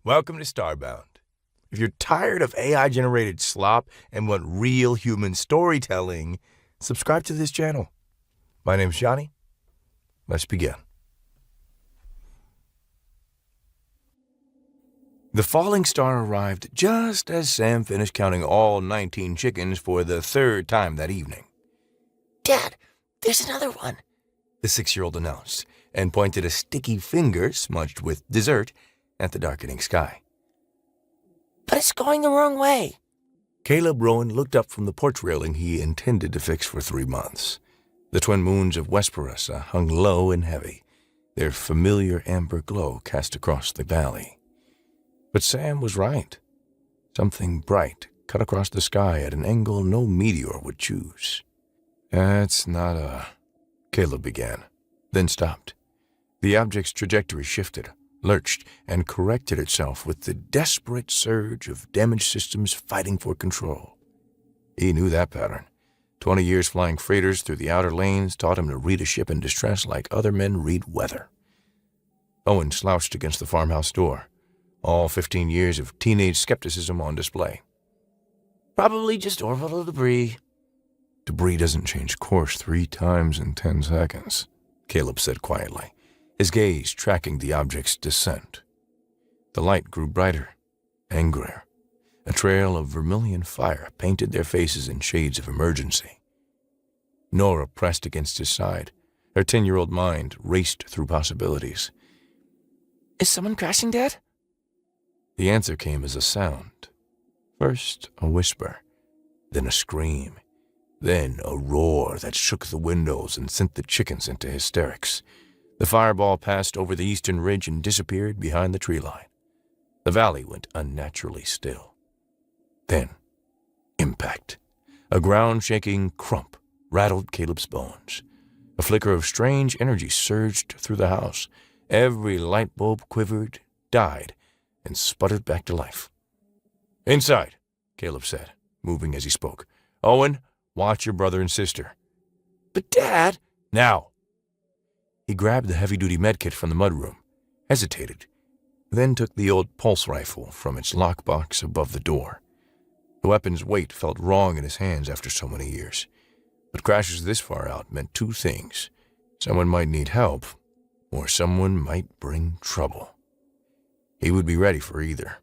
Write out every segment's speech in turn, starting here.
Welcome to Starbound. If you're tired of AI-generated slop and want real human storytelling, subscribe to this channel. My name's Johnny. Let's begin. The falling star arrived just as Sam finished counting all 19 chickens for the third time that evening. "Dad, there's another one," the 6-year-old announced, and pointed a sticky finger smudged with dessert at the darkening sky. "But it's going the wrong way." Caleb Rowan looked up from the porch railing he intended to fix for 3 months. The twin moons of Wesperus hung low and heavy, their familiar amber glow cast across the valley. But Sam was right. Something bright cut across the sky at an angle no meteor would choose. "That's not a..." Caleb began, then stopped. The object's trajectory shifted, lurched, and corrected itself with the desperate surge of damaged systems fighting for control. He knew that pattern. 20 years flying freighters through the outer lanes taught him to read a ship in distress like other men read weather. Owen slouched against the farmhouse door, all 15 years of teenage skepticism on display. "Probably just orbital debris." "Debris doesn't change course 3 times in 10 seconds, Caleb said quietly, his gaze tracking the object's descent. The light grew brighter, angrier. A trail of vermilion fire painted their faces in shades of emergency. Nora pressed against his side. Her 10-year-old mind raced through possibilities. "Is someone crashing, Dad?" The answer came as a sound. First a whisper, then a scream, then a roar that shook the windows and sent the chickens into hysterics. The fireball passed over the eastern ridge and disappeared behind the tree line. The valley went unnaturally still. Then, impact. A ground-shaking crump rattled Caleb's bones. A flicker of strange energy surged through the house. Every light bulb quivered, died, and sputtered back to life. "Inside," Caleb said, moving as he spoke. "Owen, watch your brother and sister." "But Dad..." "Now." He grabbed the heavy-duty medkit from the mudroom, hesitated, then took the old pulse rifle from its lockbox above the door. The weapon's weight felt wrong in his hands after so many years. But crashes this far out meant 2 things. Someone might need help, or someone might bring trouble. He would be ready for either.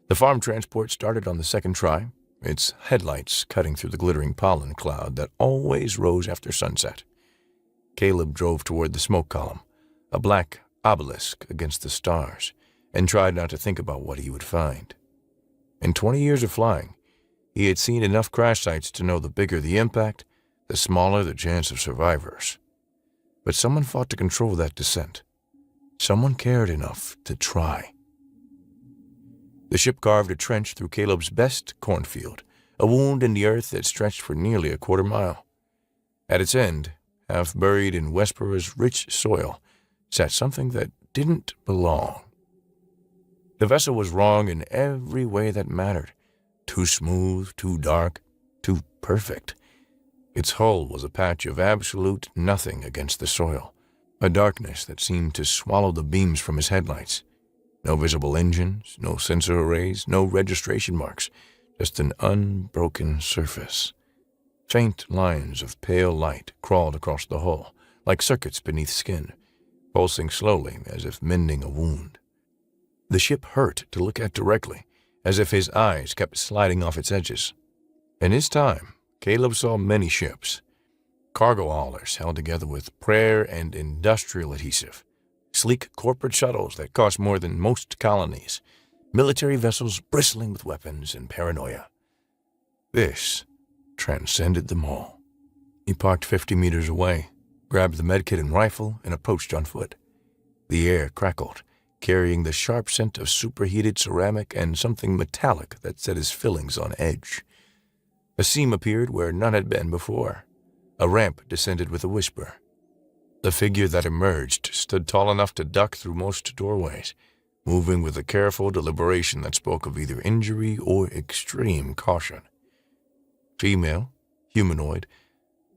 The farm transport started on the second try, its headlights cutting through the glittering pollen cloud that always rose after sunset. Caleb drove toward the smoke column, a black obelisk against the stars, and tried not to think about what he would find. In 20 years of flying, he had seen enough crash sites to know the bigger the impact, the smaller the chance of survivors. But someone fought to control that descent. Someone cared enough to try. The ship carved a trench through Caleb's best cornfield, a wound in the earth that stretched for nearly a quarter mile. At its end, half buried in Wesperus' rich soil, sat something that didn't belong. The vessel was wrong in every way that mattered. Too smooth, too dark, too perfect. Its hull was a patch of absolute nothing against the soil, a darkness that seemed to swallow the beams from his headlights. No visible engines, no sensor arrays, no registration marks, just an unbroken surface. Faint lines of pale light crawled across the hull, like circuits beneath skin, pulsing slowly as if mending a wound. The ship hurt to look at directly, as if his eyes kept sliding off its edges. In his time, Caleb saw many ships. Cargo haulers held together with prayer and industrial adhesive, sleek corporate shuttles that cost more than most colonies, military vessels bristling with weapons and paranoia. This transcended them all. He parked 50 meters away, grabbed the medkit and rifle, and approached on foot. The air crackled, carrying the sharp scent of superheated ceramic and something metallic that set his fillings on edge. A seam appeared where none had been before. A ramp descended with a whisper. The figure that emerged stood tall enough to duck through most doorways, moving with a careful deliberation that spoke of either injury or extreme caution. Female, humanoid,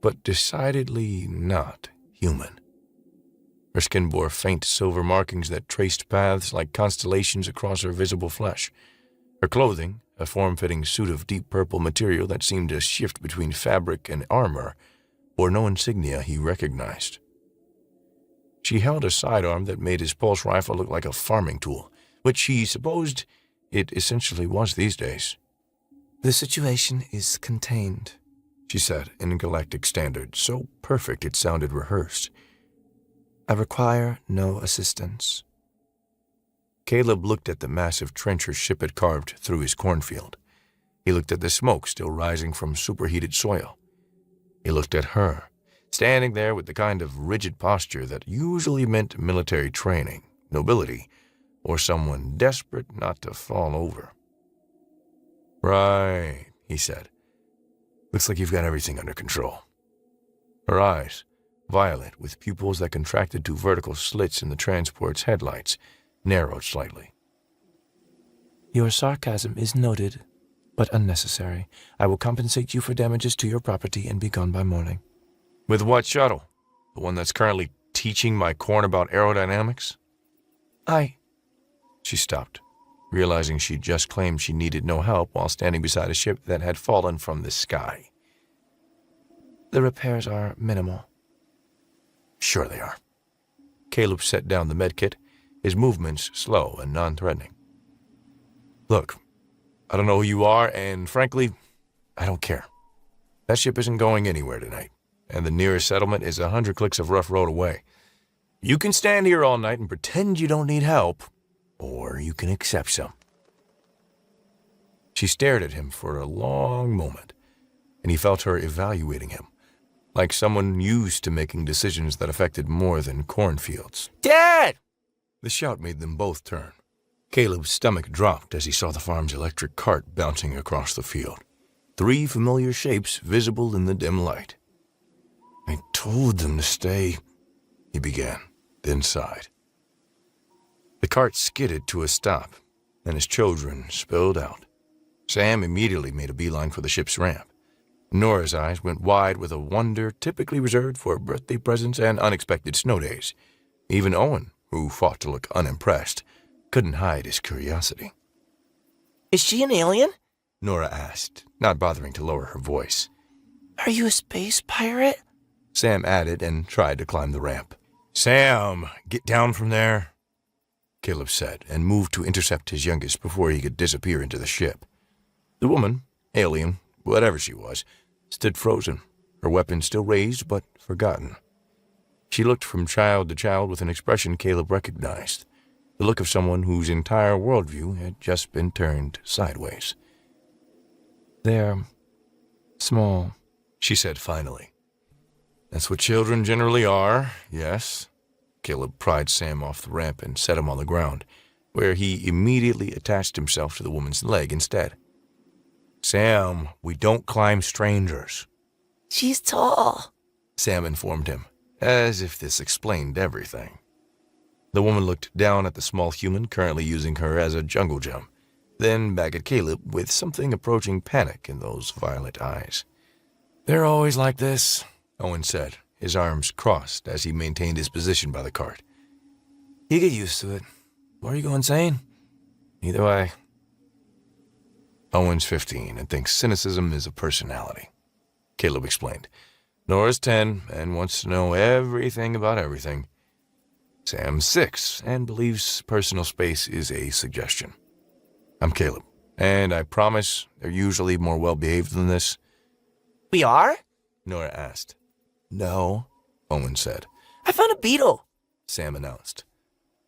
but decidedly not human. Her skin bore faint silver markings that traced paths like constellations across her visible flesh. Her clothing, a form-fitting suit of deep purple material that seemed to shift between fabric and armor, bore no insignia he recognized. She held a sidearm that made his pulse rifle look like a farming tool, which he supposed it essentially was these days. "The situation is contained," she said in galactic standard, so perfect it sounded rehearsed. "I require no assistance." Caleb looked at the massive trench her ship had carved through his cornfield. He looked at the smoke still rising from superheated soil. He looked at her, standing there with the kind of rigid posture that usually meant military training, nobility, or someone desperate not to fall over. "Right," he said. "Looks like you've got everything under control." Her eyes, violet with pupils that contracted to vertical slits in the transport's headlights, narrowed slightly. "Your sarcasm is noted, but unnecessary. I will compensate you for damages to your property and be gone by morning." "With what shuttle? The one that's currently teaching my corn about aerodynamics?" She stopped, realizing she'd just claimed she needed no help while standing beside a ship that had fallen from the sky. "The repairs are minimal." "Sure they are." Caleb set down the medkit, his movements slow and non-threatening. "Look, I don't know who you are, and frankly, I don't care. That ship isn't going anywhere tonight, and the nearest settlement is 100 clicks of rough road away. You can stand here all night and pretend you don't need help, or you can accept some." She stared at him for a long moment, and he felt her evaluating him, like someone used to making decisions that affected more than cornfields. Dad! The shout made them both turn. Caleb's stomach dropped as he saw the farm's electric cart bouncing across the field. 3 familiar shapes visible in the dim light. "I told them to stay," he began, then sighed. The cart skidded to a stop, and his children spilled out. Sam immediately made a beeline for the ship's ramp. Nora's eyes went wide with a wonder typically reserved for birthday presents and unexpected snow days. Even Owen, who fought to look unimpressed, couldn't hide his curiosity. Is she an alien? Nora asked, not bothering to lower her voice. Are you a space pirate? Sam added and tried to climb the ramp. "Sam, get down from there," Caleb said, and moved to intercept his youngest before he could disappear into the ship. The woman, alien, whatever she was, stood frozen, her weapon still raised but forgotten. She looked from child to child with an expression Caleb recognized, the look of someone whose entire worldview had just been turned sideways. "They're small," she said finally. "That's what children generally are, yes." Caleb pried Sam off the ramp and set him on the ground, where he immediately attached himself to the woman's leg instead. "Sam, we don't climb strangers." She's tall, Sam informed him, as if this explained everything. The woman looked down at the small human currently using her as a jungle gem, then back at Caleb with something approaching panic in those violet eyes. "They're always like this," Owen said, his arms crossed as he maintained his position by the cart. "You get used to it. Or you go insane. Either way." Owen's 15 and thinks cynicism is a personality, Caleb explained. Nora's 10 and wants to know everything about everything. Sam's 6 and believes personal space is a suggestion. I'm Caleb, and I promise they're usually more well-behaved than this. We are? Nora asked. "No," Owen said. I found a beetle, Sam announced.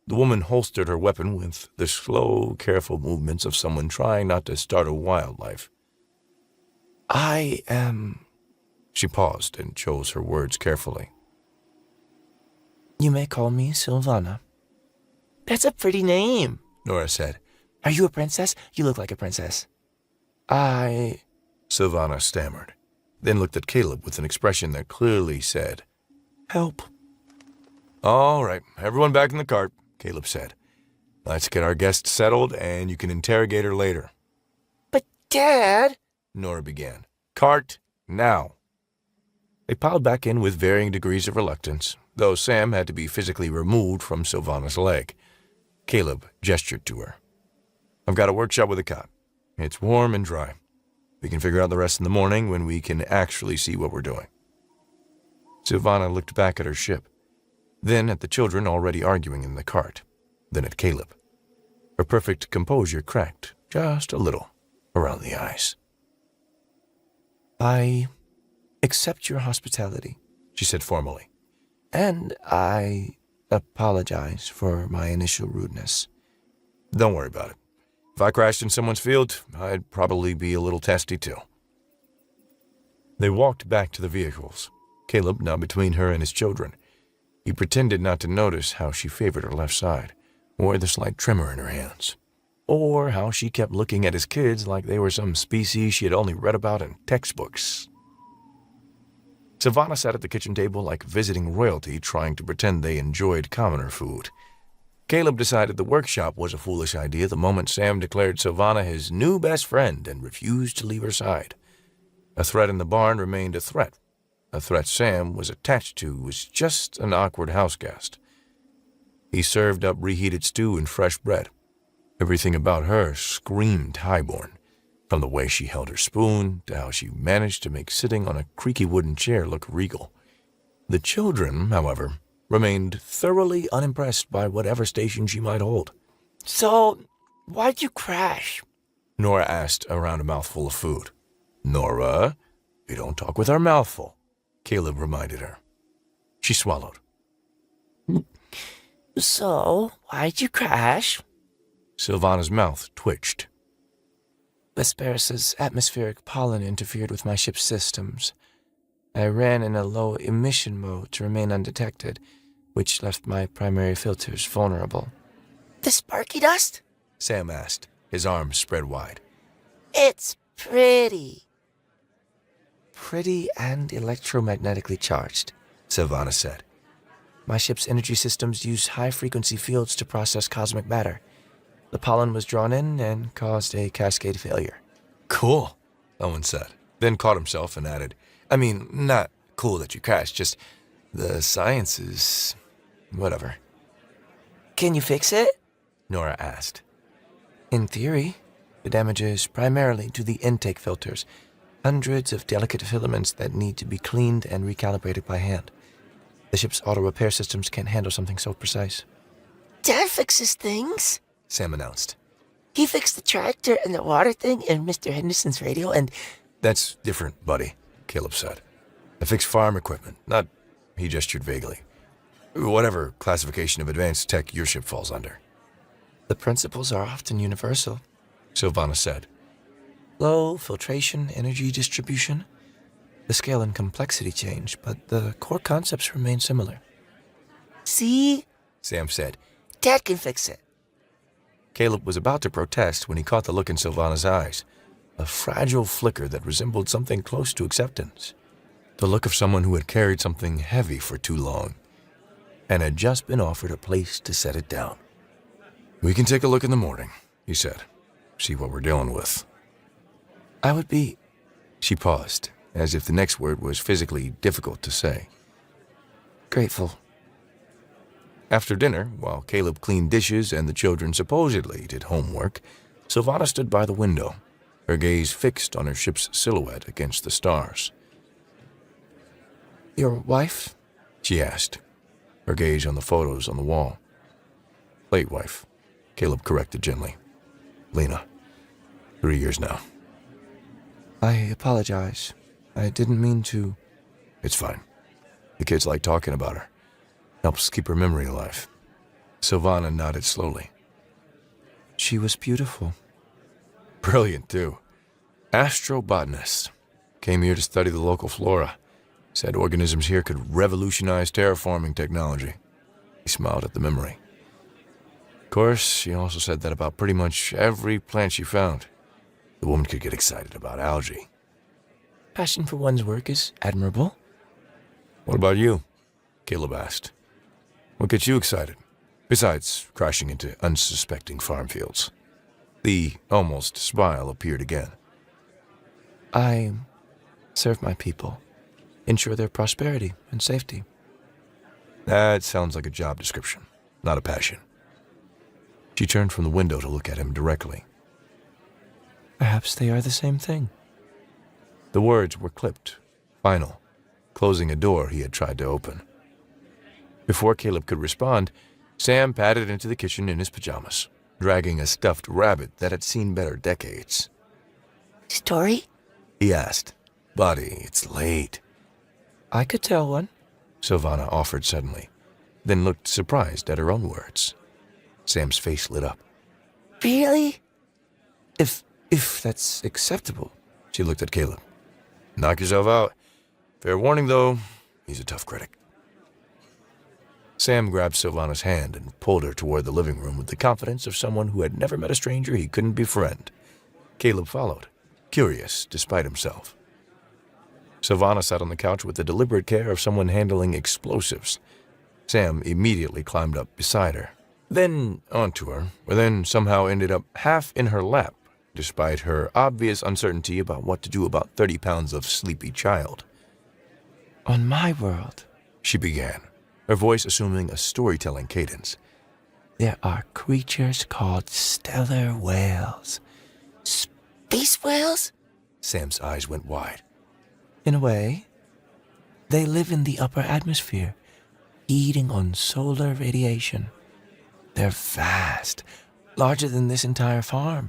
The woman holstered her weapon with the slow, careful movements of someone trying not to startle wildlife. "I am..." She paused and chose her words carefully. "You may call me Sylvana." That's a pretty name, Nora said. "Are you a princess? You look like a princess." Sylvana stammered, then looked at Caleb with an expression that clearly said, "Help." "All right, everyone back in the cart," Caleb said. "Let's get our guest settled, and you can interrogate her later." But Dad... Nora began. "Cart, now." They piled back in with varying degrees of reluctance, though Sam had to be physically removed from Sylvana's leg. Caleb gestured to her. "I've got a workshop with a cot. It's warm and dry. We can figure out the rest in the morning when we can actually see what we're doing." Sylvana looked back at her ship, then at the children already arguing in the cart, then at Caleb. Her perfect composure cracked just a little around the eyes. "I accept your hospitality," she said formally, "and I apologize for my initial rudeness." "Don't worry about it. If I crashed in someone's field, I'd probably be a little testy too." They walked back to the vehicles, Caleb now between her and his children. He pretended not to notice how she favored her left side, or the slight tremor in her hands, or how she kept looking at his kids like they were some species she had only read about in textbooks. Sylvana sat at the kitchen table like visiting royalty, trying to pretend they enjoyed commoner food. Caleb decided the workshop was a foolish idea the moment Sam declared Sylvana his new best friend and refused to leave her side. A threat in the barn remained a threat. A threat Sam was attached to was just an awkward house guest. He served up reheated stew and fresh bread. Everything about her screamed highborn, from the way she held her spoon to how she managed to make sitting on a creaky wooden chair look regal. The children, however, remained thoroughly unimpressed by whatever station she might hold. So, why'd you crash? Nora asked around a mouthful of food. "Nora, we don't talk with our mouth full," Caleb reminded her. She swallowed. So, why'd you crash? Sylvana's mouth twitched. Vesperus's atmospheric pollen interfered with my ship's systems. I ran in a low-emission mode to remain undetected, which left my primary filters vulnerable. The sparky dust? Sam asked, his arms spread wide. It's pretty. Pretty and electromagnetically charged, Sylvana said. My ship's energy systems use high-frequency fields to process cosmic matter. The pollen was drawn in and caused a cascade failure. "Cool," Owen said, then caught himself and added, "I mean, not cool that you crashed, just the science is whatever." Can you fix it? Nora asked. In theory, the damage is primarily to the intake filters, hundreds of delicate filaments that need to be cleaned and recalibrated by hand. The ship's auto-repair systems can't handle something so precise. Dad fixes things. Sam announced. He fixed the tractor and the water thing and Mr. Henderson's radio and... "That's different, buddy," Caleb said. "I fix farm equipment, not," he gestured vaguely, "whatever classification of advanced tech your ship falls under." The principles are often universal. Sylvana said. Low filtration, energy distribution. The scale and complexity change, but the core concepts remain similar. See? Sam said. Dad can fix it. Caleb was about to protest when he caught the look in Sylvana's eyes, a fragile flicker that resembled something close to acceptance, the look of someone who had carried something heavy for too long and had just been offered a place to set it down. "We can take a look in the morning," he said, "see what we're dealing with." I would be... She paused, as if the next word was physically difficult to say. grateful. After dinner, while Caleb cleaned dishes and the children supposedly did homework, Sylvana stood by the window, her gaze fixed on her ship's silhouette against the stars. Your wife? She asked, her gaze on the photos on the wall. Late wife, Caleb corrected gently. Lena. 3 years now. I apologize. I didn't mean to... It's fine. The kids like talking about her. Helps keep her memory alive. Sylvana nodded slowly. She was beautiful. Brilliant, too. Astrobotanist. Came here to study the local flora. Said organisms here could revolutionize terraforming technology. He smiled at the memory. Of course, she also said that about pretty much every plant she found. The woman could get excited about algae. Passion for one's work is admirable. What about you? Caleb asked. What gets you excited? Besides crashing into unsuspecting farm fields. The almost smile appeared again. I serve my people. Ensure their prosperity and safety. That sounds like a job description, not a passion. She turned from the window to look at him directly. Perhaps they are the same thing. The words were clipped, final, closing a door he had tried to open. Before Caleb could respond, Sam padded into the kitchen in his pajamas, dragging a stuffed rabbit that had seen better decades. Story? He asked. Buddy, it's late. I could tell one. Sylvana offered suddenly, then looked surprised at her own words. Sam's face lit up. Really? If that's acceptable. She looked at Caleb. Knock yourself out. Fair warning, though, he's a tough critic. Sam grabbed Sylvana's hand and pulled her toward the living room with the confidence of someone who had never met a stranger he couldn't befriend. Caleb followed, curious despite himself. Sylvana sat on the couch with the deliberate care of someone handling explosives. Sam immediately climbed up beside her, then onto her, then somehow ended up half in her lap, despite her obvious uncertainty about what to do about 30 pounds of sleepy child. On my world, She began, her voice assuming a storytelling cadence. there are creatures called stellar whales. Space whales? Sam's eyes went wide. In a way, they live in the upper atmosphere, feeding on solar radiation. They're vast, larger than this entire farm,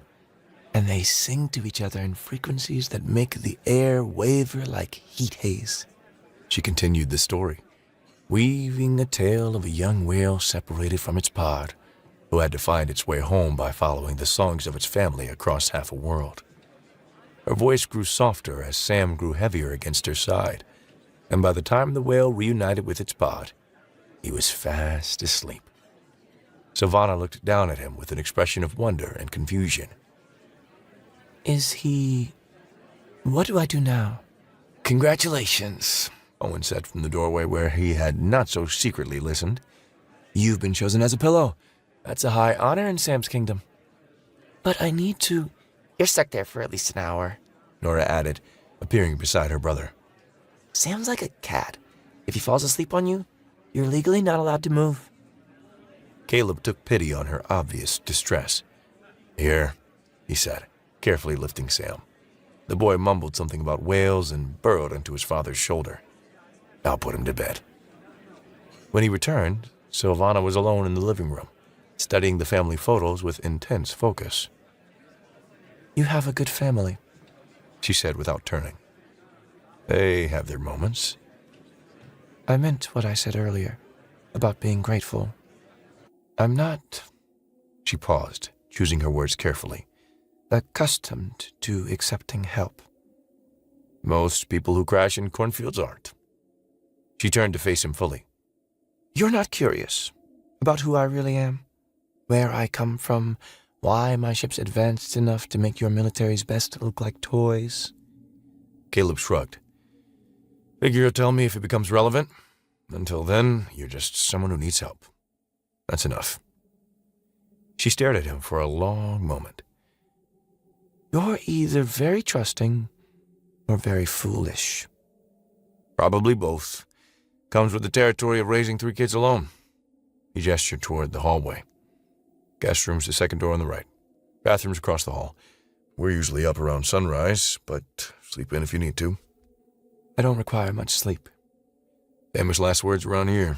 and they sing to each other in frequencies that make the air waver like heat haze. She continued the story, weaving a tale of a young whale separated from its pod, who had to find its way home by following the songs of its family across half a world. Her voice grew softer as Sam grew heavier against her side, and by the time the whale reunited with its pod, he was fast asleep. Sylvana looked down at him with an expression of wonder and confusion. Is he... What do I do now? Congratulations, Owen said from the doorway where he had not so secretly listened. You've been chosen as a pillow. That's a high honor in Sam's kingdom. But I need to... You're stuck there for at least an hour. Nora added, appearing beside her brother. Sam's like a cat. If he falls asleep on you, you're legally not allowed to move. Caleb took pity on her obvious distress. Here, he said, carefully lifting Sam. The boy mumbled something about whales and burrowed into his father's shoulder. I'll put him to bed. When he returned, Sylvana was alone in the living room, studying the family photos with intense focus. You have a good family, She said without turning. They have their moments. I meant what I said earlier, about being grateful. I'm not... She paused, choosing her words carefully. accustomed to accepting help. Most people who crash in cornfields aren't. She turned to face him fully. You're not curious about who I really am? Where I come from? Why my ship's advanced enough to make your military's best look like toys? Caleb shrugged. Figure you'll tell me if it becomes relevant. Until then, you're just someone who needs help. That's enough. She stared at him for a long moment. You're either very trusting or very foolish. Probably both. Comes with the territory of raising 3 kids alone. He gestured toward the hallway. Guest room's the second door on the right. Bathrooms across the hall. We're usually up around sunrise, but sleep in if you need to. I don't require much sleep. Famous last words around here.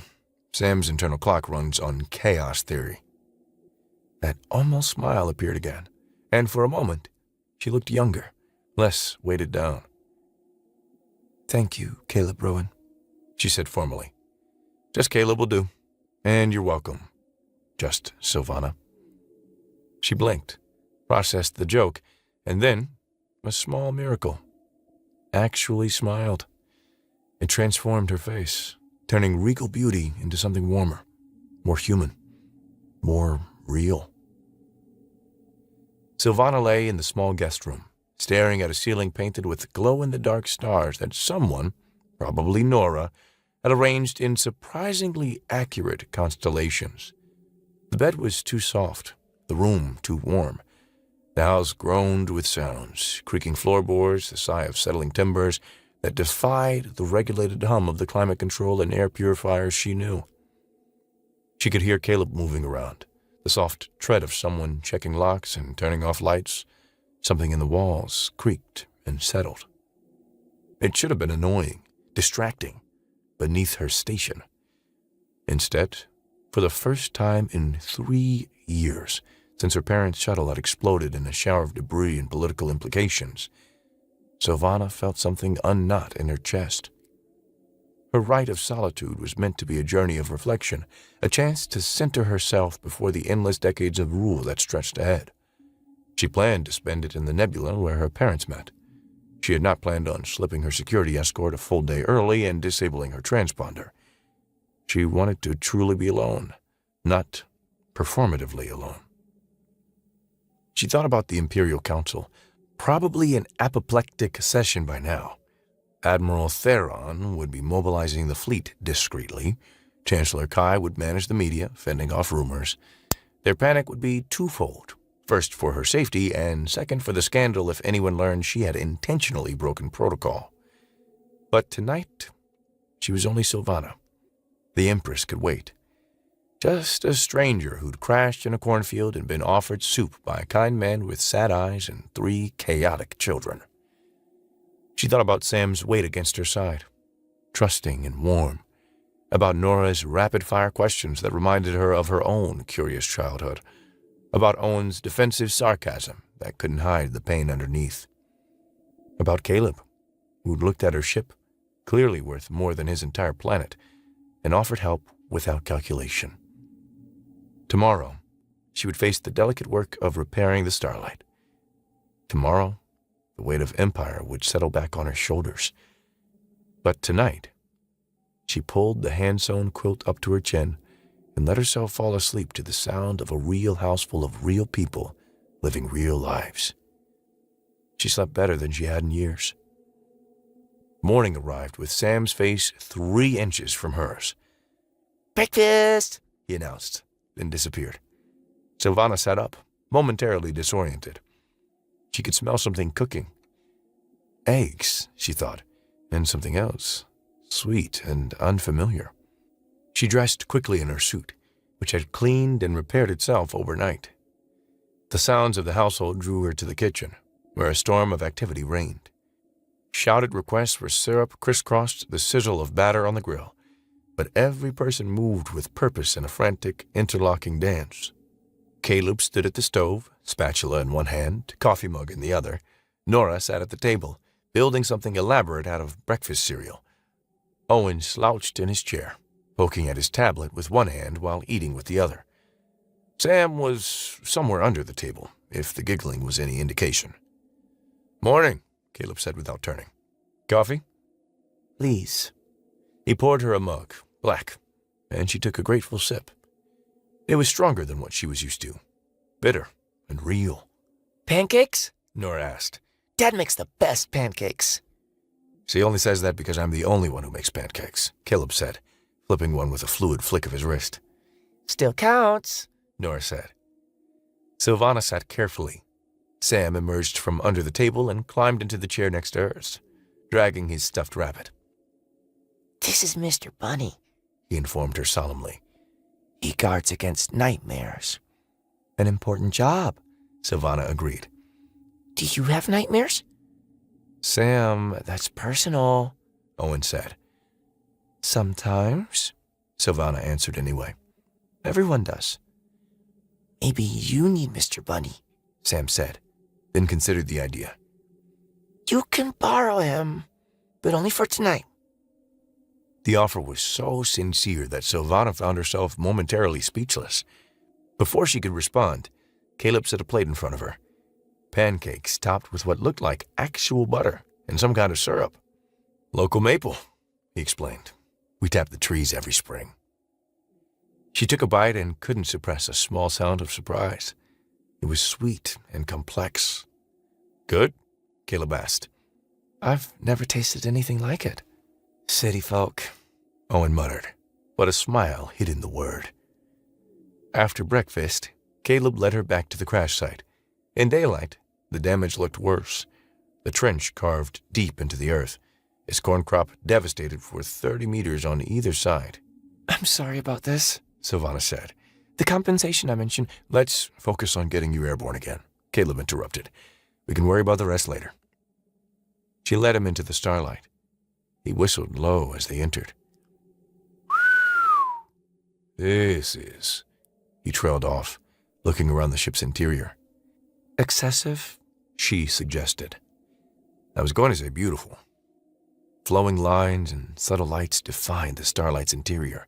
Sam's internal clock runs on chaos theory. That almost smile appeared again, and for a moment, she looked younger, less weighted down. Thank you, Caleb Rowan, she said formally. Just Caleb will do. And you're welcome. Just Sylvana. She blinked, processed the joke, and then a small miracle. Actually smiled. It transformed her face, turning regal beauty into something warmer, more human, more real. Sylvana lay in the small guest room, staring at a ceiling painted with glow-in-the-dark stars that someone, probably Nora, had arranged in surprisingly accurate constellations. The bed was too soft, the room too warm. The house groaned with sounds, creaking floorboards, the sigh of settling timbers that defied the regulated hum of the climate control and air purifiers she knew. She could hear Caleb moving around, the soft tread of someone checking locks and turning off lights. Something in the walls creaked and settled. It should have been annoying, distracting, beneath her station. Instead, for the first time in 3 years, since her parents' shuttle had exploded in a shower of debris and political implications, Sylvana felt something unknot in her chest. Her rite of solitude was meant to be a journey of reflection, a chance to center herself before the endless decades of rule that stretched ahead. She planned to spend it in the nebula where her parents met. She had not planned on slipping her security escort a full day early and disabling her transponder. She wanted to truly be alone, not performatively alone. She thought about the Imperial Council, probably an apoplectic session by now. Admiral Theron would be mobilizing the fleet discreetly. Chancellor Kai would manage the media, fending off rumors. Their panic would be twofold. First, for her safety, and second, for the scandal if anyone learned she had intentionally broken protocol. But tonight, she was only Sylvana. The Empress could wait. Just a stranger who'd crashed in a cornfield and been offered soup by a kind man with sad eyes and 3 chaotic children. She thought about Sam's weight against her side, trusting and warm, about Nora's rapid-fire questions that reminded her of her own curious childhood, about Owen's defensive sarcasm that couldn't hide the pain underneath, about Caleb, who'd looked at her ship, clearly worth more than his entire planet, and offered help without calculation. Tomorrow, she would face the delicate work of repairing the Starlight. Tomorrow, the weight of empire would settle back on her shoulders. But tonight, she pulled the hand-sewn quilt up to her chin and let herself fall asleep to the sound of a real house full of real people living real lives. She slept better than she had in years. Morning arrived with Sam's face 3 inches from hers. Breakfast! He announced, then disappeared. Sylvana sat up, momentarily disoriented. She could smell something cooking. Eggs, she thought, and something else, sweet and unfamiliar. She dressed quickly in her suit, which had cleaned and repaired itself overnight. The sounds of the household drew her to the kitchen, where a storm of activity reigned. Shouted requests for syrup crisscrossed the sizzle of batter on the grill, but every person moved with purpose in a frantic, interlocking dance. Caleb stood at the stove, spatula in one hand, coffee mug in the other. Nora sat at the table, building something elaborate out of breakfast cereal. Owen slouched in his chair, poking at his tablet with one hand while eating with the other. Sam was somewhere under the table, if the giggling was any indication. "Morning," Caleb said without turning. "Coffee?" Please. He poured her a mug, black, and she took a grateful sip. It was stronger than what she was used to, bitter and real. Pancakes? Nora asked. Dad makes the best pancakes. She only says that because I'm the only one who makes pancakes, Caleb said, flipping one with a fluid flick of his wrist. Still counts, Nora said. Sylvana sat carefully. Sam emerged from under the table and climbed into the chair next to hers, dragging his stuffed rabbit. This is Mr. Bunny, he informed her solemnly. He guards against nightmares. An important job, Sylvana agreed. Do you have nightmares? Sam, That's personal, Owen said. sometimes. Sylvana answered anyway. Everyone does. Maybe you need Mr. Bunny. Sam said, then considered the idea. You can borrow him, but only for tonight. The offer was so sincere that Sylvana found herself momentarily speechless. Before she could respond, Caleb set a plate in front of her. Pancakes topped with what looked like actual butter and some kind of syrup. Local maple, he explained. We tap the trees every spring. She took a bite and couldn't suppress a small sound of surprise. It was sweet and complex. Good? Caleb asked. I've never tasted anything like it. City folk, Owen muttered, but a smile hid in the word. After breakfast, Caleb led her back to the crash site. In daylight, the damage looked worse. The trench carved deep into the earth, its corn crop devastated for 30 meters on either side. I'm sorry about this, Sylvana said. The compensation I mentioned. Let's focus on getting you airborne again, Caleb interrupted. We can worry about the rest later. She led him into the starlight. He whistled low as they entered. This is... He trailed off, looking around the ship's interior. Excessive? She suggested. I was going to say beautiful. Flowing lines and subtle lights defined the starlight's interior.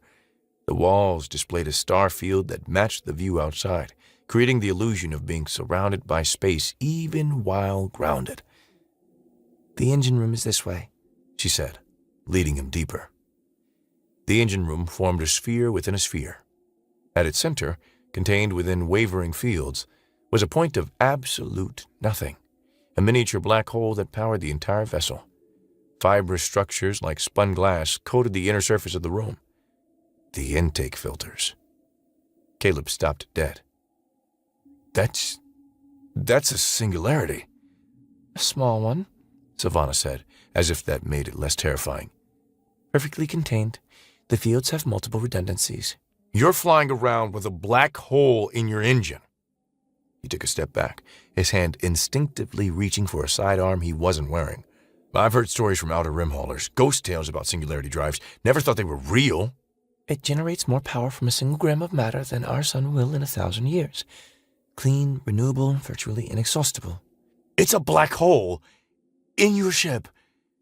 The walls displayed a star field that matched the view outside, creating the illusion of being surrounded by space even while grounded. The engine room is this way, she said, leading him deeper. The engine room formed a sphere within a sphere. At its center, contained within wavering fields, was a point of absolute nothing, a miniature black hole that powered the entire vessel. Fibrous structures like spun glass coated the inner surface of the room. The intake filters. Caleb stopped dead. That's a singularity. A small one, Sylvana said, as if that made it less terrifying. Perfectly contained. The fields have multiple redundancies. You're flying around with a black hole in your engine. He took a step back, his hand instinctively reaching for a sidearm he wasn't wearing. I've heard stories from outer rim haulers, ghost tales about singularity drives. Never thought they were real. It generates more power from a single gram of matter than our sun will in 1,000 years. Clean, renewable, virtually inexhaustible. It's a black hole in your ship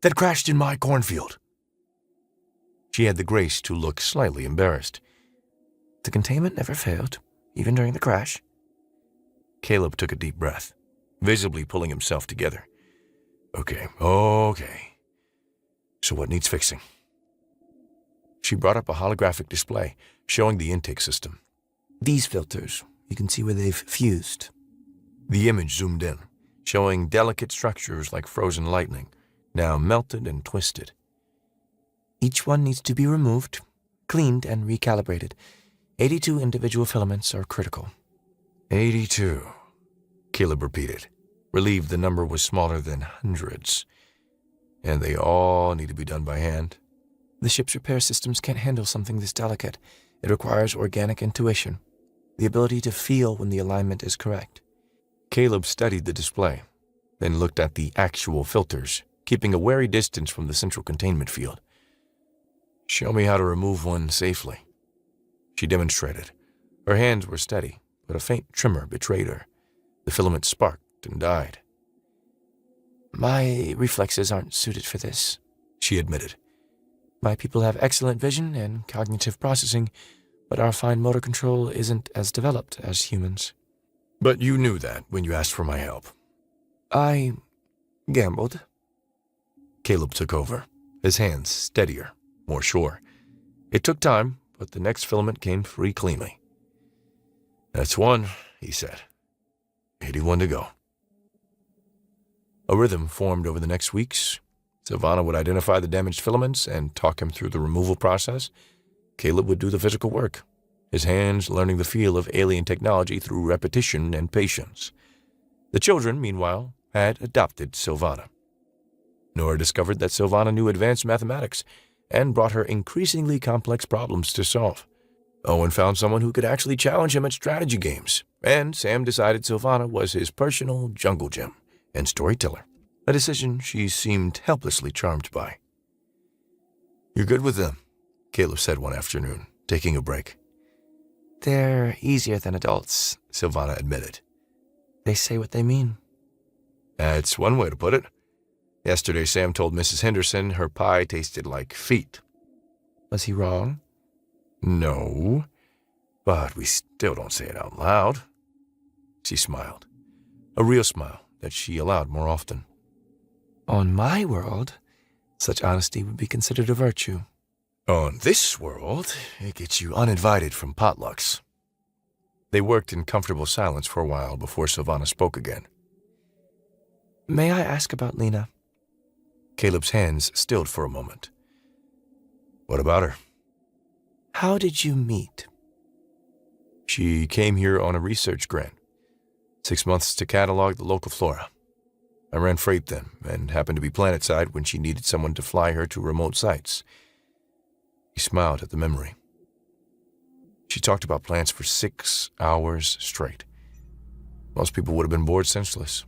that crashed in my cornfield. She had the grace to look slightly embarrassed. The containment never failed, even during the crash. Caleb took a deep breath, visibly pulling himself together. Okay. So what needs fixing? She brought up a holographic display showing the intake system. These filters, you can see where they've fused. The image zoomed in, showing delicate structures like frozen lightning, now melted and twisted. Each one needs to be removed, cleaned, and recalibrated. 82 individual filaments are critical. 82, Caleb repeated, relieved the number was smaller than hundreds. And they all need to be done by hand. The ship's repair systems can't handle something this delicate. It requires organic intuition, the ability to feel when the alignment is correct. Caleb studied the display, then looked at the actual filters, keeping a wary distance from the central containment field. Show me how to remove one safely. She demonstrated. Her hands were steady, but a faint tremor betrayed her. The filament sparked and died. My reflexes aren't suited for this, she admitted. My people have excellent vision and cognitive processing, but our fine motor control isn't as developed as humans. But you knew that when you asked for my help. I gambled. Caleb took over, his hands steadier, more sure. It took time, but the next filament came free cleanly. That's one, he said. 81 to go. A rhythm formed over the next weeks. Sylvana would identify the damaged filaments and talk him through the removal process. Caleb would do the physical work, his hands learning the feel of alien technology through repetition and patience. The children, meanwhile, had adopted Sylvana. Nora discovered that Sylvana knew advanced mathematics and brought her increasingly complex problems to solve. Owen found someone who could actually challenge him at strategy games, and Sam decided Sylvana was his personal jungle gym and storyteller, a decision she seemed helplessly charmed by. You're good with them, Caleb said one afternoon, taking a break. They're easier than adults, Sylvana admitted. They say what they mean. That's one way to put it. Yesterday, Sam told Mrs. Henderson her pie tasted like feet. Was he wrong? No, but we still don't say it out loud. She smiled, a real smile that she allowed more often. On my world, such honesty would be considered a virtue. On this world, it gets you uninvited from potlucks. They worked in comfortable silence for a while before Sylvana spoke again. May I ask about Lena? Caleb's hands stilled for a moment. What about her? How did you meet? She came here on a research grant. 6 months to catalog the local flora. I ran freight then, and happened to be planetside when she needed someone to fly her to remote sites. He smiled at the memory. She talked about plants for 6 hours straight. Most people would have been bored senseless.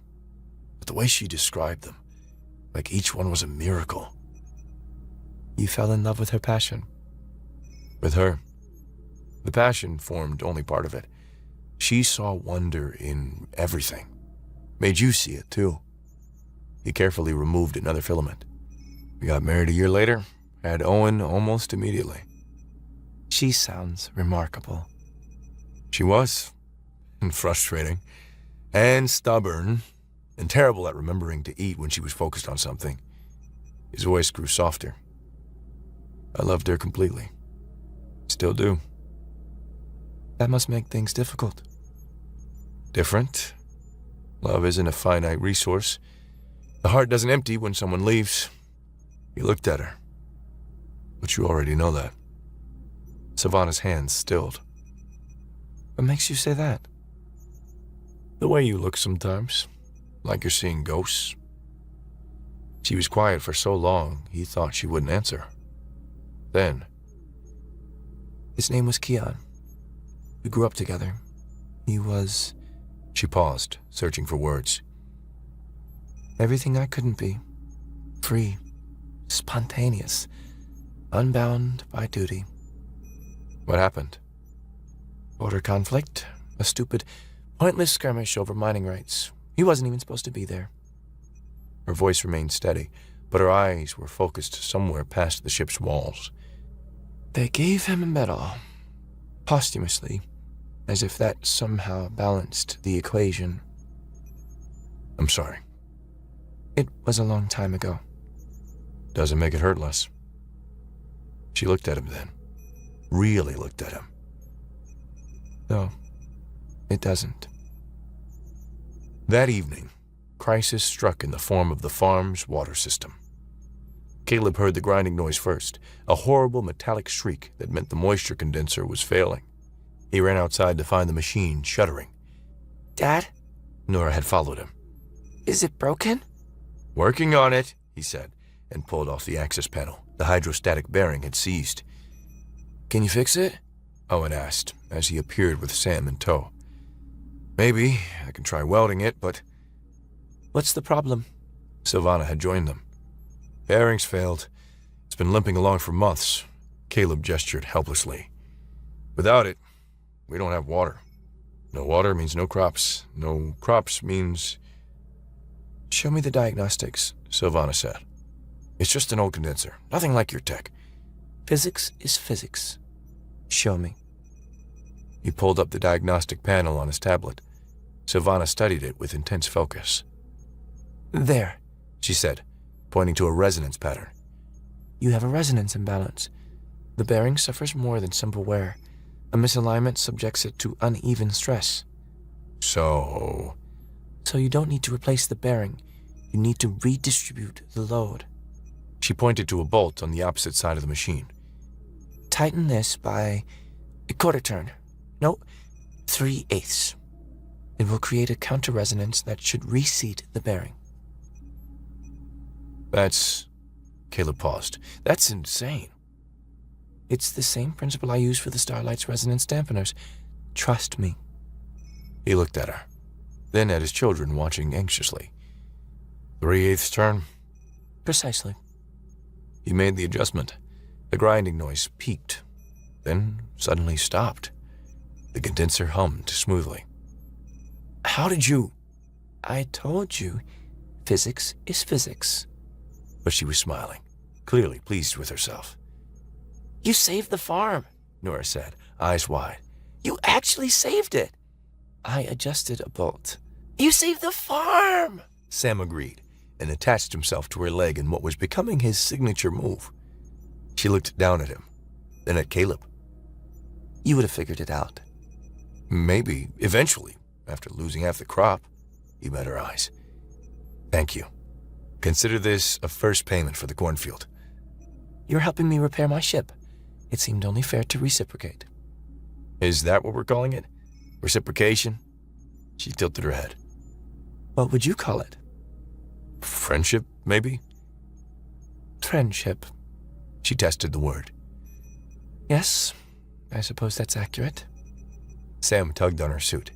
But the way she described them, like each one was a miracle. You fell in love with her passion. With her, the passion formed only part of it. She saw wonder in everything. Made you see it, too. He carefully removed another filament. We got married a year later, had Owen almost immediately. She sounds remarkable. She was, and frustrating, and stubborn, and terrible at remembering to eat when she was focused on something. His voice grew softer. I loved her completely. Still do. That must make things difficult. Different. Love isn't a finite resource. The heart doesn't empty when someone leaves. He looked at her. But you already know that. Savannah's hands stilled. What makes you say that? The way you look sometimes, like you're seeing ghosts. She was quiet for so long, he thought she wouldn't answer. Then, his name was Keon. We grew up together. He was... She paused, searching for words. Everything I couldn't be. Free, spontaneous, unbound by duty. What happened? Border conflict, a stupid, pointless skirmish over mining rights. He wasn't even supposed to be there. Her voice remained steady, but her eyes were focused somewhere past the ship's walls. They gave him a medal, posthumously, as if that somehow balanced the equation. I'm sorry. It was a long time ago. Doesn't make it hurt less. She looked at him then. Really looked at him. No, it doesn't. That evening, crisis struck in the form of the farm's water system. Caleb heard the grinding noise first, a horrible metallic shriek that meant the moisture condenser was failing. He ran outside to find the machine shuddering. Dad? Nora had followed him. Is it broken? Working on it, he said, and pulled off the access panel. The hydrostatic bearing had seized. Can you fix it? Owen asked, as he appeared with Sam in tow. Maybe. I can try welding it, but... What's the problem? Savannah had joined them. Bearings failed. It's been limping along for months. Caleb gestured helplessly. Without it, we don't have water. No water means no crops. No crops means... Show me the diagnostics, Savannah said. It's just an old condenser. Nothing like your tech. Physics is physics. Show me. He pulled up the diagnostic panel on his tablet. Savannah studied it with intense focus. There, she said, pointing to a resonance pattern. You have a resonance imbalance. The bearing suffers more than simple wear. A misalignment subjects it to uneven stress. So you don't need to replace the bearing. You need to redistribute the load. She pointed to a bolt on the opposite side of the machine. Tighten this by a quarter turn. No, 3/8. It will create a counter-resonance that should reseat the bearing. That's... Caleb paused. That's insane. It's the same principle I use for the Starlight's resonance dampeners. Trust me. He looked at her, then at his children watching anxiously. 3/8 turn? Precisely. He made the adjustment. The grinding noise peaked, then suddenly stopped. The condenser hummed smoothly. How did you... I told you, physics is physics. But she was smiling, clearly pleased with herself. You saved the farm, Nora said, eyes wide. You actually saved it. I adjusted a bolt. You saved the farm, Sam agreed, and attached himself to her leg in what was becoming his signature move. She looked down at him, then at Caleb. You would have figured it out. Maybe, eventually, after losing half the crop. He met her eyes. Thank you. Consider this a first payment for the cornfield. You're helping me repair my ship. It seemed only fair to reciprocate. Is that what we're calling it? Reciprocation? She tilted her head. What would you call it? Friendship, maybe? Friendship. She tested the word. Yes, I suppose that's accurate. Sam tugged on her suit.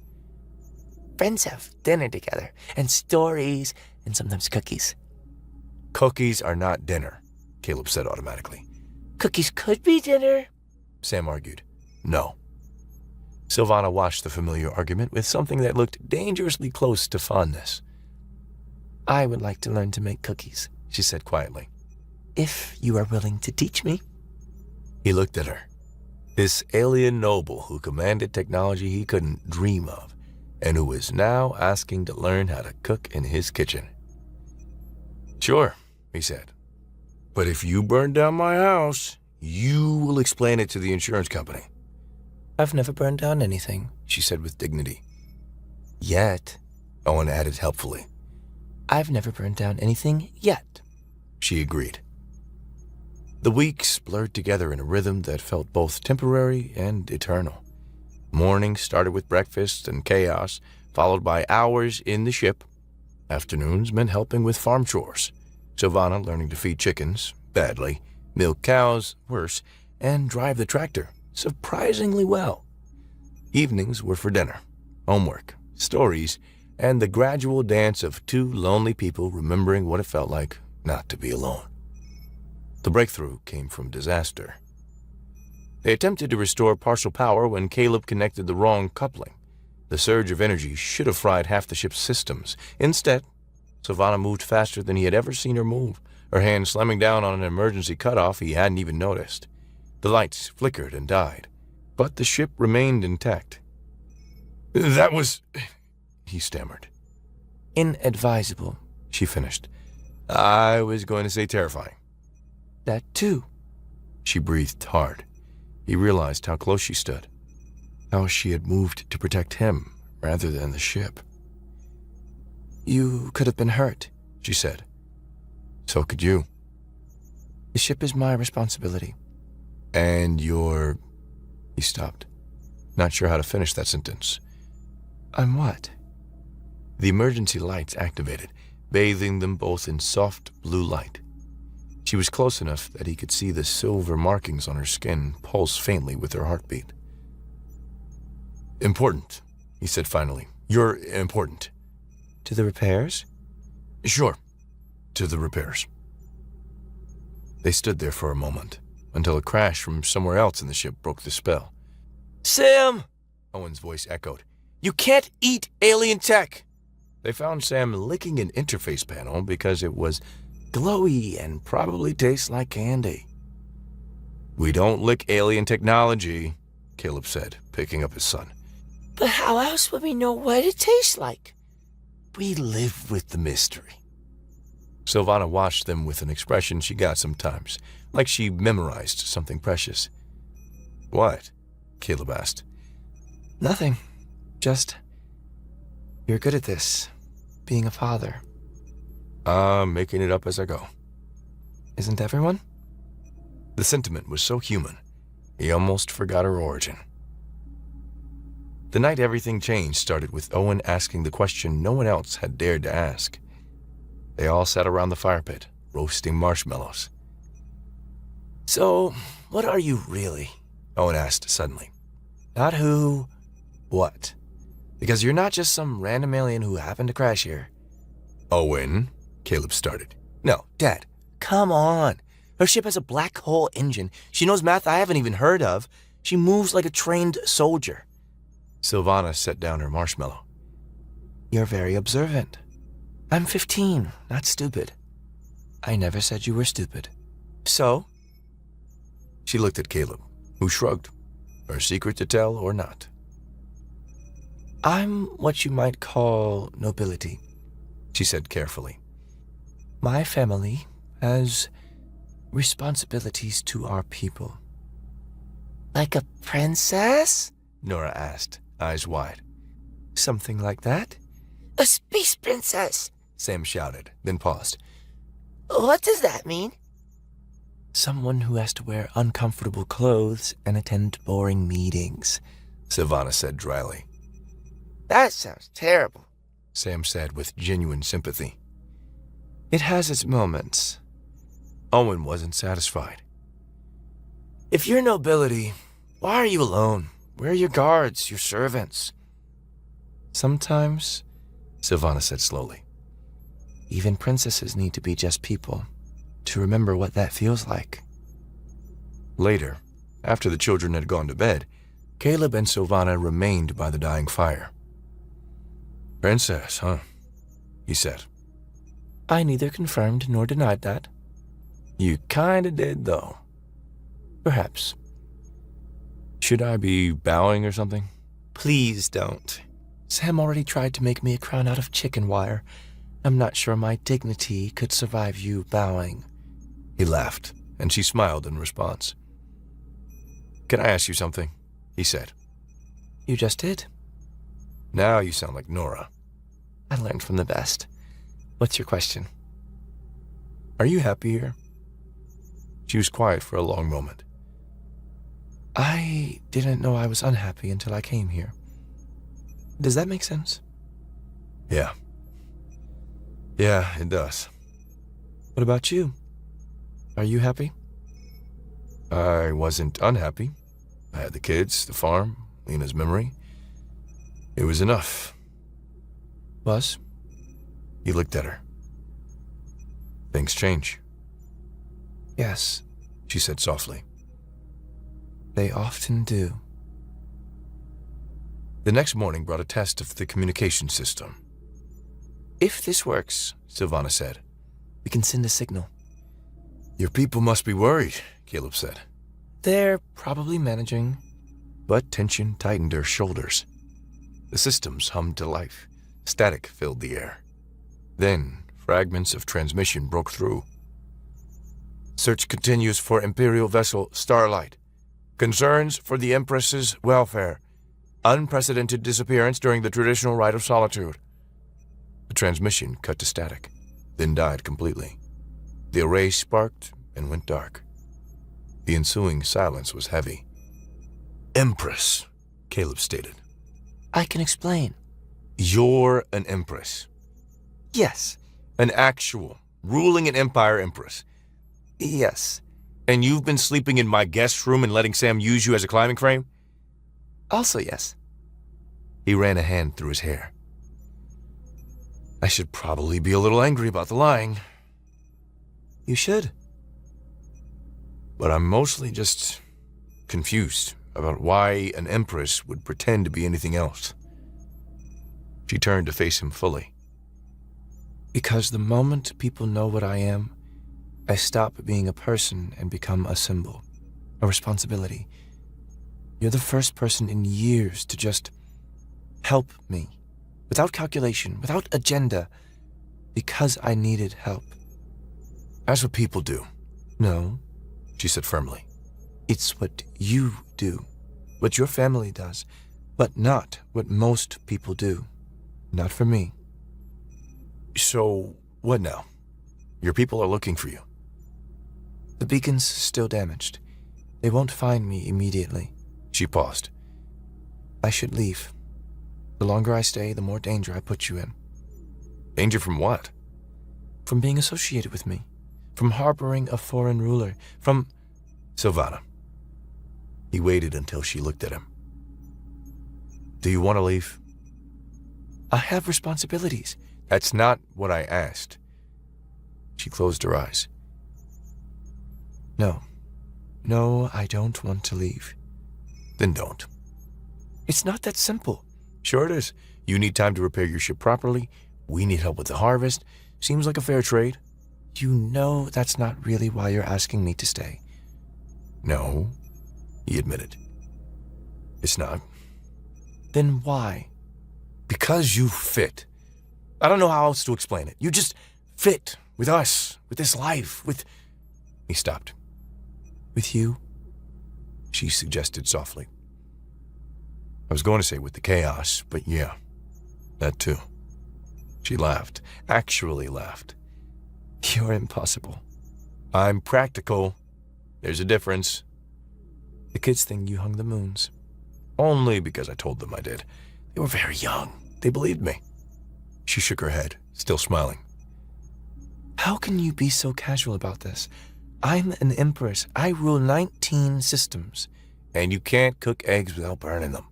Friends have dinner together, and stories, and sometimes cookies. Cookies are not dinner, Caleb said automatically. Cookies could be dinner. Sam argued. No. Sylvana watched the familiar argument with something that looked dangerously close to fondness. I would like to learn to make cookies, she said quietly. If you are willing to teach me. He looked at her. This alien noble who commanded technology he couldn't dream of, and who was now asking to learn how to cook in his kitchen. Sure, he said. But if you burn down my house, you will explain it to the insurance company. I've never burned down anything, she said with dignity. Yet, Owen added helpfully. I've never burned down anything yet, she agreed. The weeks blurred together in a rhythm that felt both temporary and eternal. Morning started with breakfast and chaos, followed by hours in the ship. Afternoons meant helping with farm chores. Sylvana learning to feed chickens, badly, milk cows, worse, and drive the tractor, surprisingly well. Evenings were for dinner, homework, stories, and the gradual dance of two lonely people remembering what it felt like not to be alone. The breakthrough came from disaster. They attempted to restore partial power when Caleb connected the wrong coupling. The surge of energy should have fried half the ship's systems. Instead, Sylvana moved faster than he had ever seen her move, her hand slamming down on an emergency cutoff he hadn't even noticed. The lights flickered and died, but the ship remained intact. That was... he stammered. Inadvisable, she finished. I was going to say terrifying. That too. She breathed hard. He realized how close she stood, how she had moved to protect him rather than the ship. You could have been hurt, she said. So could you. The ship is my responsibility. And your... He stopped, not sure how to finish that sentence. I'm what? The emergency lights activated, bathing them both in soft blue light. She was close enough that he could see the silver markings on her skin pulse faintly with her heartbeat. Important, he said finally. You're important. To the repairs? Sure, to the repairs. They stood there for a moment, until a crash from somewhere else in the ship broke the spell. Sam! Owen's voice echoed. You can't eat alien tech! They found Sam licking an interface panel because it was glowy and probably tastes like candy. We don't lick alien technology, Caleb said, picking up his son. But how else would we know what it tastes like? We live with the mystery. Sylvana watched them with an expression she got sometimes, like she memorized something precious. What? Caleb asked. Nothing. Just, you're good at this, being a father. I'm making it up as I go. Isn't everyone? The sentiment was so human, he almost forgot her origin. The night everything changed started with Owen asking the question no one else had dared to ask. They all sat around the fire pit, roasting marshmallows. So, what are you really? Owen asked suddenly. Not who, what? Because you're not just some random alien who happened to crash here. Owen, Caleb started. No, Dad, come on. Her ship has a black hole engine. She knows math I haven't even heard of. She moves like a trained soldier. Sylvana set down her marshmallow. You're very observant. I'm 15, not stupid. I never said you were stupid. So? She looked at Caleb, who shrugged, her secret to tell or not. I'm what you might call nobility, she said carefully. My family has responsibilities to our people. Like a princess? Nora asked, eyes wide. Something like that? A space princess, Sam shouted, then paused. What does that mean? Someone who has to wear uncomfortable clothes and attend boring meetings, Sylvana said dryly. That sounds terrible, Sam said with genuine sympathy. It has its moments. Owen wasn't satisfied. If you're nobility, Why are you alone? Where are your guards, your servants? Sometimes, Sylvana said slowly, even princesses need to be just people to remember what that feels like. Later, after the children had gone to bed, Caleb and Sylvana remained by the dying fire. "Princess, huh?" he said. I neither confirmed nor denied that. "You kinda did, though." Perhaps. "Should I be bowing or something?" Please don't. Sam already tried to make me a crown out of chicken wire. I'm not sure my dignity could survive you bowing. He laughed, and she smiled in response. "Can I ask you something?" he said. You just did. "Now you sound like Nora." I learned from the best. What's your question? "Are you happy here?" She was quiet for a long moment. I didn't know I was unhappy until I came here. Does that make sense? Yeah. Yeah, it does. What about you? Are you happy? I wasn't unhappy. I had the kids, the farm, Lena's memory. It was enough. Was? He looked at her. "Things change," Yes, she said softly. they often do. The next morning brought a test of the communication system. If this works, Sylvana said. we can send a signal. "Your people must be worried," Caleb said. They're probably managing. But tension tightened her shoulders. The systems hummed to life. Static filled the air. Then, fragments of transmission broke through. "Search continues for Imperial vessel Starlight. Concerns for the Empress's welfare. Unprecedented disappearance during the traditional rite of solitude." The transmission cut to static, then died completely. The array sparked and went dark. The ensuing silence was heavy. "Empress," Caleb stated. I can explain. "You're an empress. Yes. An actual, ruling an empire empress. Yes. And you've been sleeping in my guest room and letting Sam use you as a climbing frame?" Also yes. He ran a hand through his hair. "I should probably be a little angry about the lying, You should. but I'm mostly just confused about why an empress would pretend to be anything else." She turned to face him fully. Because the moment people know what I am, I stop being a person and become a symbol, a responsibility. You're the first person in years to just help me, without calculation, without agenda, because I needed help. "That's what people do," No, she said firmly. it's what you do, what your family does, but not what most people do. Not for me. "So, what now? Your people are looking for you." The beacon's still damaged. They won't find me immediately. She paused. I should leave. The longer I stay, the more danger I put you in. "Danger from what?" From being associated with me. From harboring a foreign ruler. From... "Sylvana." He waited until she looked at him. "Do you want to leave?" I have responsibilities. "That's not what I asked." She closed her eyes. No. No, I don't want to leave. "Then don't." It's not that simple. "Sure it is. You need time to repair your ship properly. We need help with the harvest. Seems like a fair trade." You know that's not really why you're asking me to stay. "No," he admitted. "It's not." Then why? "Because you fit. I don't know how else to explain it. You just fit with us, with this life, with..." He stopped. With you? She suggested softly. "I was going to say with the chaos, but yeah, that too." She laughed, actually laughed. You're impossible. "I'm practical. There's a difference." The kids think you hung the moons. Only because I told them I did. They were very young. They believed me. She shook her head, still smiling. How can you be so casual about this? I'm an empress. I rule 19 systems. And you can't cook eggs without burning them.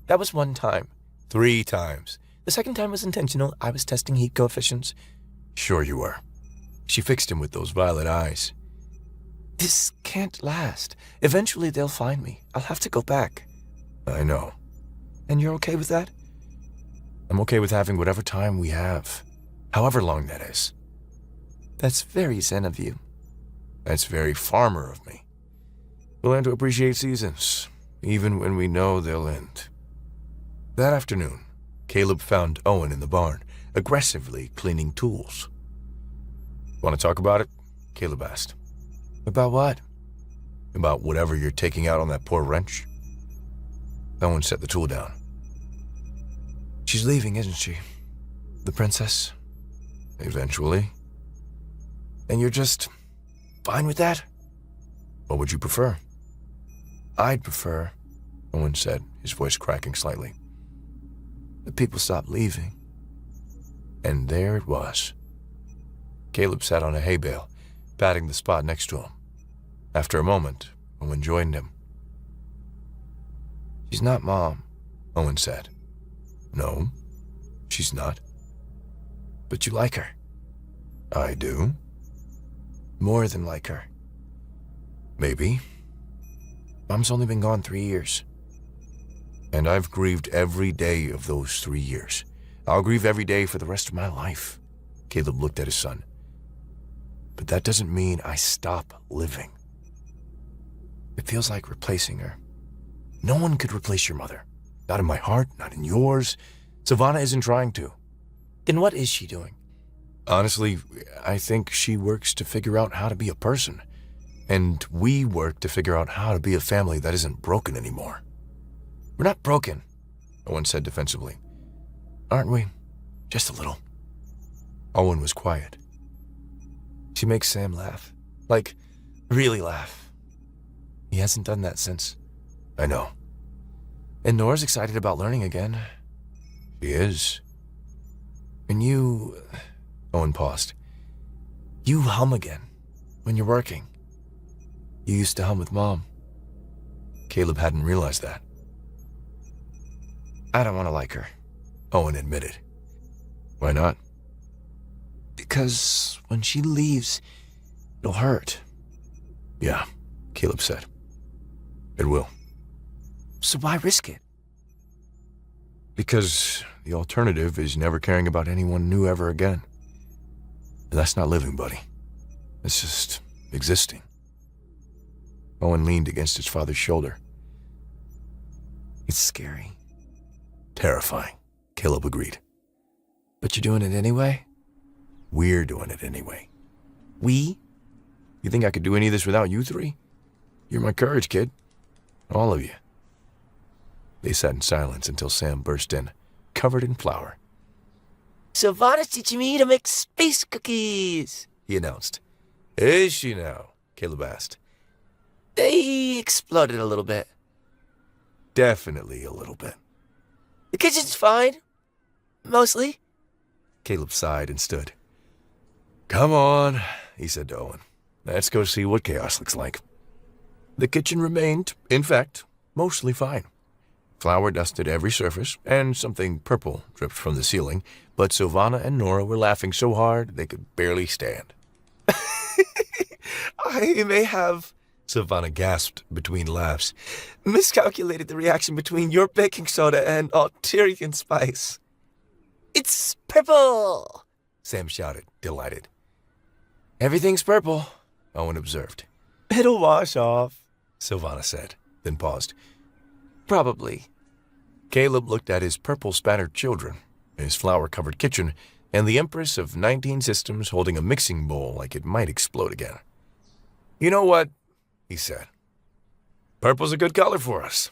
That was one time. 3 times. The second time was intentional. I was testing heat coefficients. Sure you were. She fixed him with those violet eyes. This can't last. Eventually they'll find me. I'll have to go back. I know. And you're okay with that? I'm okay with having whatever time we have. However long that is. That's very zen of you. That's very farmer of me. We learn to appreciate seasons, even when we know they'll end. That afternoon, Caleb found Owen in the barn, aggressively cleaning tools. Want to talk about it? Caleb asked. About what? About whatever you're taking out on that poor wrench. Owen set the tool down. She's leaving, isn't she? The princess? Eventually. And you're just fine with that? What would you prefer? I'd prefer, Owen said, his voice cracking slightly. that people stop leaving. And there it was. Caleb sat on a hay bale, patting the spot next to him. After a moment, Owen joined him. She's not Mom, Owen said. No, she's not. but you like her. I do. More than like her. Maybe. Mom's only been gone 3 years. And I've grieved every day of those 3 years. I'll grieve every day for the rest of my life. Caleb looked at his son. But that doesn't mean I stop living. It feels like replacing her. No one could replace your mother. Not in my heart, not in yours. Savannah isn't trying to. Then what is she doing? Honestly, I think she works to figure out how to be a person. And we work to figure out how to be a family that isn't broken anymore. We're not broken, Owen said defensively. aren't we? Just a little. Owen was quiet. She makes Sam laugh. Like, really laugh. He hasn't done that since. I know. And Nora's excited about learning again. She is. And you... Owen paused. You hum again when you're working. You used to hum with Mom. Caleb hadn't realized that. I don't want to like her. Owen admitted. Why not? Because when she leaves, it'll hurt. Yeah, Caleb said. It will. So why risk it? Because the alternative is never caring about anyone new ever again. And that's not living, buddy. It's just existing. Owen leaned against his father's shoulder. It's scary. Terrifying, Caleb agreed. But you're doing it anyway? We're doing it anyway. We? You think I could do any of this without you three? You're my courage, kid. All of you. They sat in silence until Sam burst in, covered in flour. Savannah's teaching me to make space cookies, He announced. Is she now? Caleb asked. They exploded a little bit. Definitely a little bit. The kitchen's fine. Mostly. Caleb sighed and stood. Come on, he said to Owen. Let's go see what chaos looks like. The kitchen remained, in fact, mostly fine. Flour dusted every surface, and something purple dripped from the ceiling, but Savannah and Nora were laughing so hard they could barely stand. I may have, Savannah gasped between laughs. miscalculated the reaction between your baking soda and Alterian spice. It's purple! Sam shouted, delighted. Everything's purple, Owen observed. It'll wash off, Savannah said, then paused. probably. Caleb looked at his purple-spattered children, his flour-covered kitchen, and the Empress of 19 systems holding a mixing bowl like it might explode again. You know what? He said. Purple's a good color for us.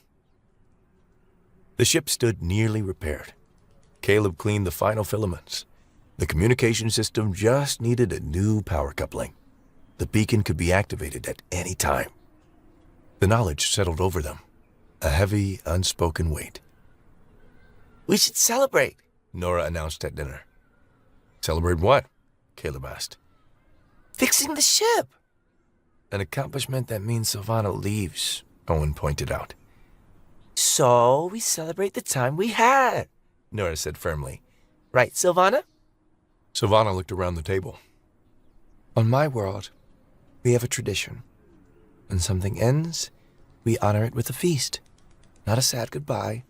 The ship stood nearly repaired. Caleb cleaned the final filaments. The communication system just needed a new power coupling. The beacon could be activated at any time. The knowledge settled over them, a heavy, unspoken weight. We should celebrate, Nora announced at dinner. Celebrate what? Caleb asked. fixing the ship. An accomplishment that means Savannah leaves, Owen pointed out. So we celebrate the time we had, Nora said firmly. Right, Silvana? Silvana looked around the table. On my world, we have a tradition. When something ends, we honor it with a feast. Not a sad goodbye,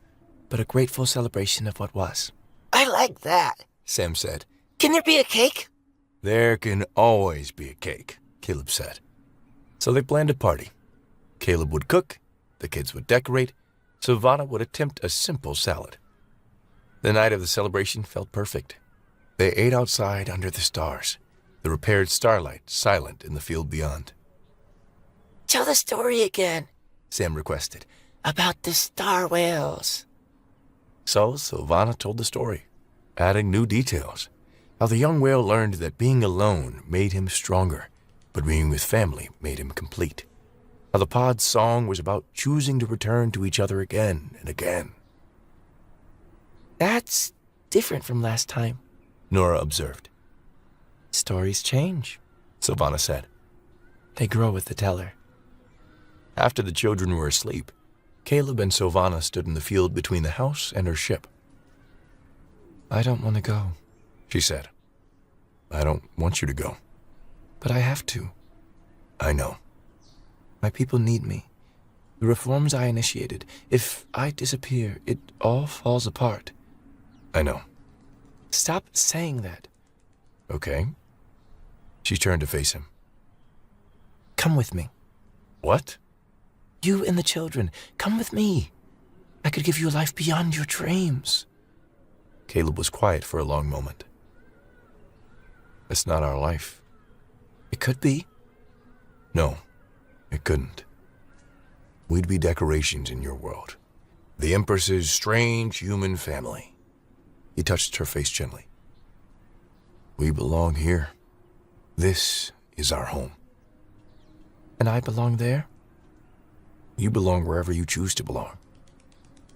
but a grateful celebration of what was. I like that, Sam said. Can there be a cake? There can always be a cake, Caleb said. So they planned a party. Caleb would cook, the kids would decorate, Silvana would attempt a simple salad. The night of the celebration felt perfect. They ate outside under the stars, the repaired starlight silent in the field beyond. Tell the story again, Sam requested. about the star whales. So Silvana told the story, adding new details. How the young whale learned that being alone made him stronger, but being with family made him complete. How the pod's song was about choosing to return to each other again and again. That's different from last time, Nora observed. Stories change, Silvana said. They grow with the teller. After the children were asleep, Caleb and Silvana stood in the field between the house and her ship. I don't want to go, She said. I don't want you to go. but I have to. I know. My people need me. The reforms I initiated. If I disappear, it all falls apart. I know. Stop saying that. Okay. She turned to face him. Come with me. What? You and the children. Come with me. I could give you a life beyond your dreams. Caleb was quiet for a long moment. That's not our life. It could be. No, it couldn't. We'd be decorations in your world. The Empress's strange human family. He touched her face gently. We belong here. This is our home. And I belong there? You belong wherever you choose to belong.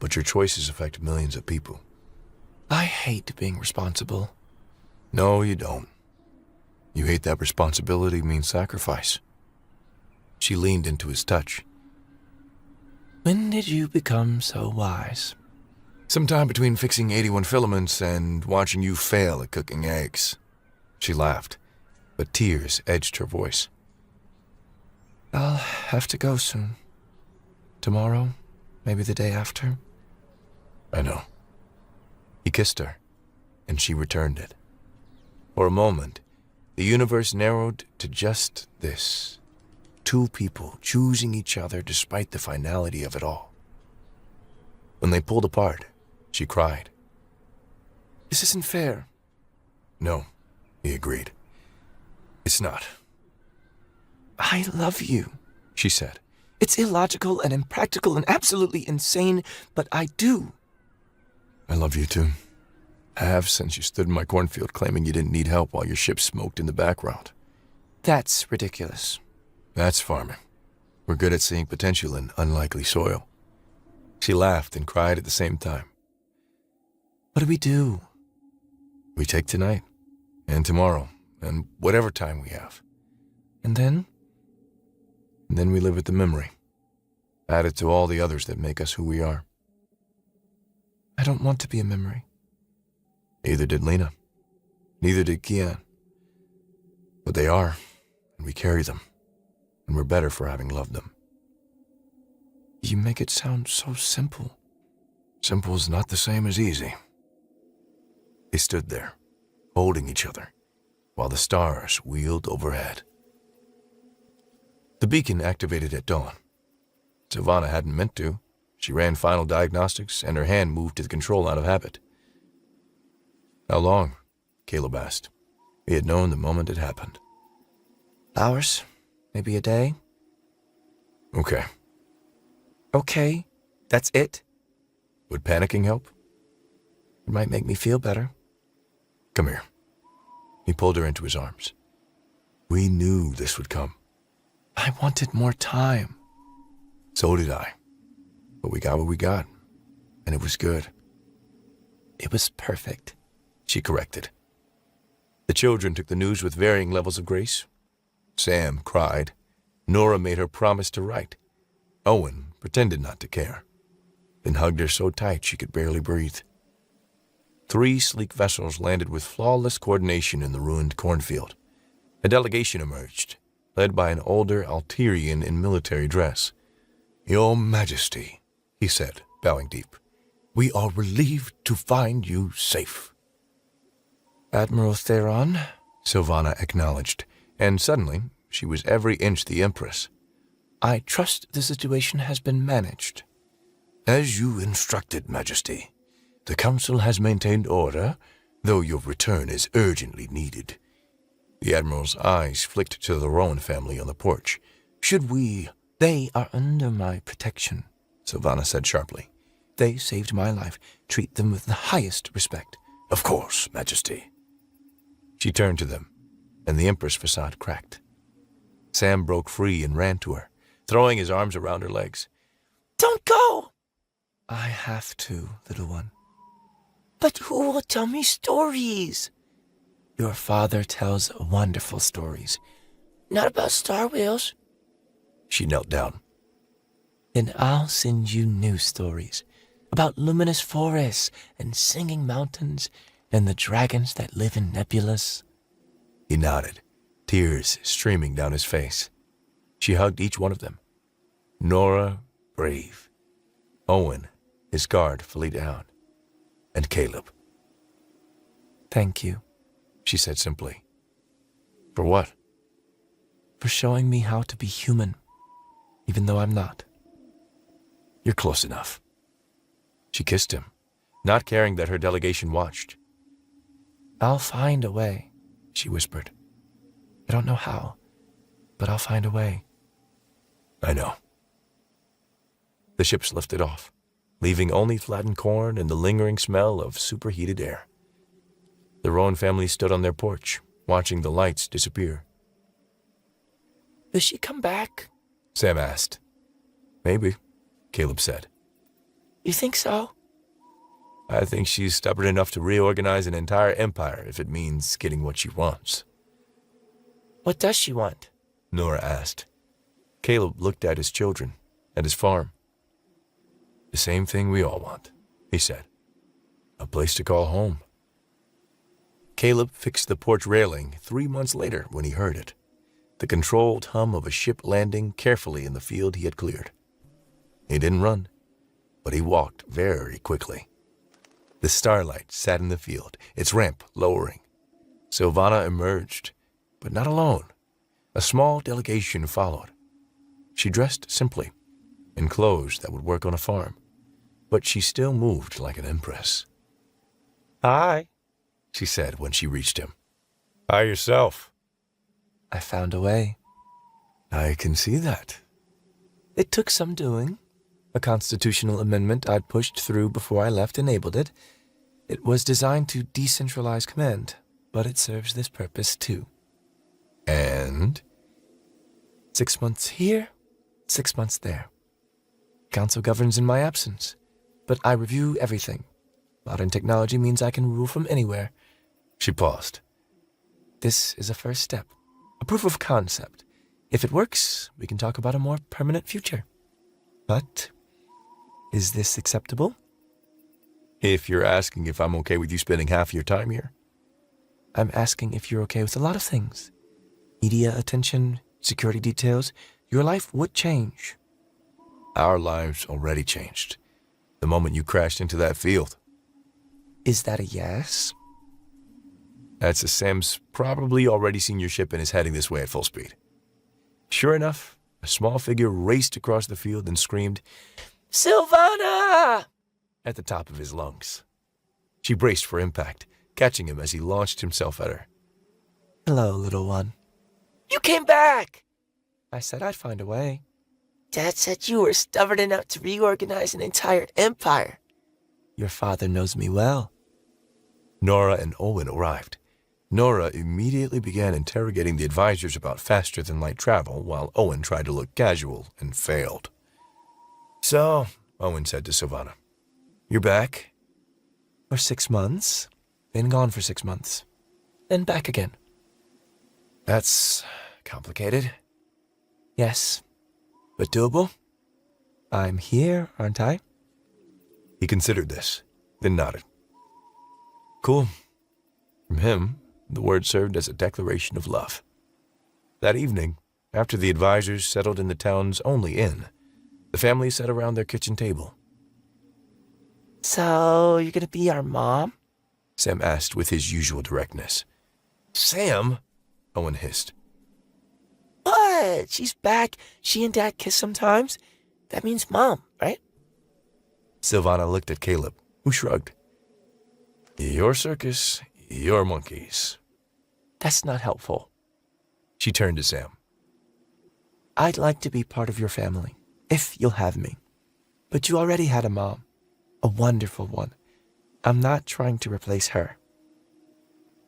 But your choices affect millions of people. I hate being responsible. No, you don't. You hate that responsibility means sacrifice. She leaned into his touch. When did you become so wise? Sometime between fixing 81 filaments and watching you fail at cooking eggs. She laughed, but tears edged her voice. I'll have to go soon. Tomorrow, maybe the day after. I know. He kissed her, and she returned it. For a moment, the universe narrowed to just this. Two people choosing each other despite the finality of it all. When they pulled apart, she cried. This isn't fair. No, he agreed. It's not. I love you, She said. It's illogical and impractical and absolutely insane, but I do. I love you too. Have since you stood in my cornfield claiming you didn't need help while your ship smoked in the background. That's ridiculous. That's farming. We're good at seeing potential in unlikely soil. She laughed and cried at the same time. What do we do? We take tonight, and tomorrow, and whatever time we have. And then? And then we live with the memory, added to all the others that make us who we are. I don't want to be a memory. Neither did Lena. Neither did Kian. But they are, and we carry them, and we're better for having loved them. You make it sound so simple. Simple's not the same as easy. They stood there, holding each other, while the stars wheeled overhead. The beacon activated at dawn. Silvana hadn't meant to. She ran final diagnostics, and her hand moved to the control out of habit. How long? Caleb asked. He had known the moment it happened. Hours? Maybe a day? Okay. Okay, that's it? Would panicking help? It might make me feel better. Come here. He pulled her into his arms. We knew this would come. I wanted more time. So did I. But we got what we got, and it was good. It was perfect, She corrected. The children took the news with varying levels of grace. Sam cried. Nora made her promise to write. Owen pretended not to care, then hugged her so tight she could barely breathe. 3 sleek vessels landed with flawless coordination in the ruined cornfield. A delegation emerged, led by an older Alterian in military dress. "Your Majesty," he said, bowing deep, "we are relieved to find you safe." Admiral Theron, Sylvana acknowledged, and suddenly she was every inch the Empress. I trust the situation has been managed. "As you instructed, Majesty. The Council has maintained order, though your return is urgently needed." The Admiral's eyes flicked to the Rowan family on the porch. "Should we—" They are under my protection, Sylvana said sharply. They saved my life. Treat them with the highest respect. "Of course, Majesty." She turned to them, and the Empress facade cracked. Sam broke free and ran to her, throwing his arms around her legs. Don't go! I have to, little one. But who will tell me stories? Your father tells wonderful stories. Not about Star Wheels. She knelt down. Then I'll send you new stories about luminous forests and singing mountains and the dragons that live in nebulas. He nodded, tears streaming down his face. She hugged each one of them. Nora, brave. Owen, his guard fully down. And Caleb. Thank you, she said simply. For what? For showing me how to be human, even though I'm not. You're close enough. She kissed him, not caring that her delegation watched. I'll find a way, she whispered. I don't know how, but I'll find a way. I know. The ships lifted off, leaving only flattened corn and the lingering smell of superheated air. The Rowan family stood on their porch, watching the lights disappear. Will she come back? Sam asked. Maybe, Caleb said. You think so? I think she's stubborn enough to reorganize an entire empire if it means getting what she wants. What does she want? Nora asked. Caleb looked at his children, at his farm. The same thing we all want, he said. A place to call home. Caleb fixed the porch railing 3 months later when he heard it. The controlled hum of a ship landing carefully in the field he had cleared. He didn't run, but he walked very quickly. The starlight sat in the field, its ramp lowering. Sylvana emerged, but not alone. A small delegation followed. She dressed simply, in clothes that would work on a farm, but she still moved like an empress. Hi, she said when she reached him. Hi yourself. I found a way. I can see that. It took some doing. A constitutional amendment I'd pushed through before I left enabled it. It was designed to decentralize command, but it serves this purpose too. And? 6 months here, 6 months there. Council governs in my absence, but I review everything. Modern technology means I can rule from anywhere. She paused. This is a first step, a proof of concept. If it works, we can talk about a more permanent future. But is this acceptable? If you're asking if I'm okay with you spending half your time here? I'm asking if you're okay with a lot of things. Media attention, security details. Your life would change. Our lives already changed. The moment you crashed into that field. Is that a yes? That's a Sam's probably already seen your ship and is heading this way at full speed. Sure enough, a small figure raced across the field and screamed, Sylvana! At the top of his lungs. She braced for impact, catching him as he launched himself at her. Hello, little one. You came back! I said I'd find a way. Dad said you were stubborn enough to reorganize an entire empire. Your father knows me well. Nora and Owen arrived. Nora immediately began interrogating the advisors about faster-than-light travel, while Owen tried to look casual and failed. So, Owen said to Sylvana, you're back? For 6 months, then gone for 6 months, then back again. That's complicated. Yes, But doable? I'm here, aren't I? He considered this, then nodded. Cool. From him, the word served as a declaration of love. That evening, after the advisors settled in the town's only inn, the family sat around their kitchen table. So, you're gonna be our mom? Sam asked with his usual directness. Sam? Owen hissed. What? She's back. She and Dad kiss sometimes. That means mom, right? Silvana looked at Caleb, who shrugged. Your circus, your monkeys. That's not helpful. She turned to Sam. I'd like to be part of your family, if you'll have me. But you already had a mom. A wonderful one. I'm not trying to replace her.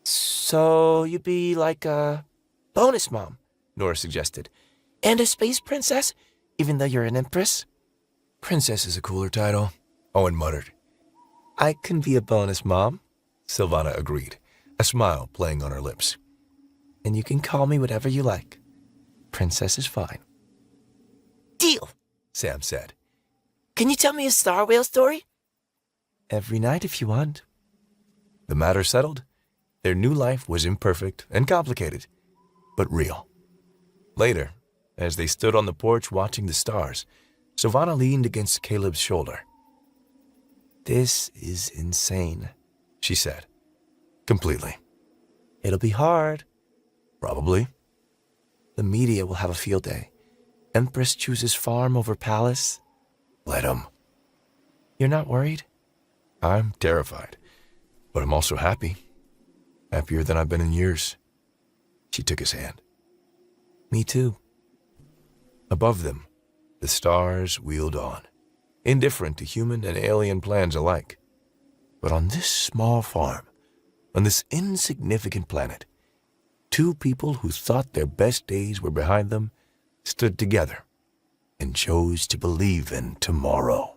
So, you'd be like a bonus mom, Nora suggested. and a space princess, even though you're an empress? Princess is a cooler title, Owen muttered. I can be a bonus mom. Silvana agreed, a smile playing on her lips. And you can call me whatever you like. Princess is fine. Deal. Sam said. Can you tell me a star whale story? Every night if you want. The matter settled, their new life was imperfect and complicated, but real. Later, as they stood on the porch watching the stars, Silvana leaned against Caleb's shoulder. This is insane, she said. Completely. It'll be hard. Probably. The media will have a field day. Empress chooses farm over palace. Let 'em. You're not worried? I'm terrified, but I'm also happy. Happier than I've been in years. She took his hand. Me too. Above them, the stars wheeled on, indifferent to human and alien plans alike. But on this small farm, on this insignificant planet, two people who thought their best days were behind them stood together and chose to believe in tomorrow.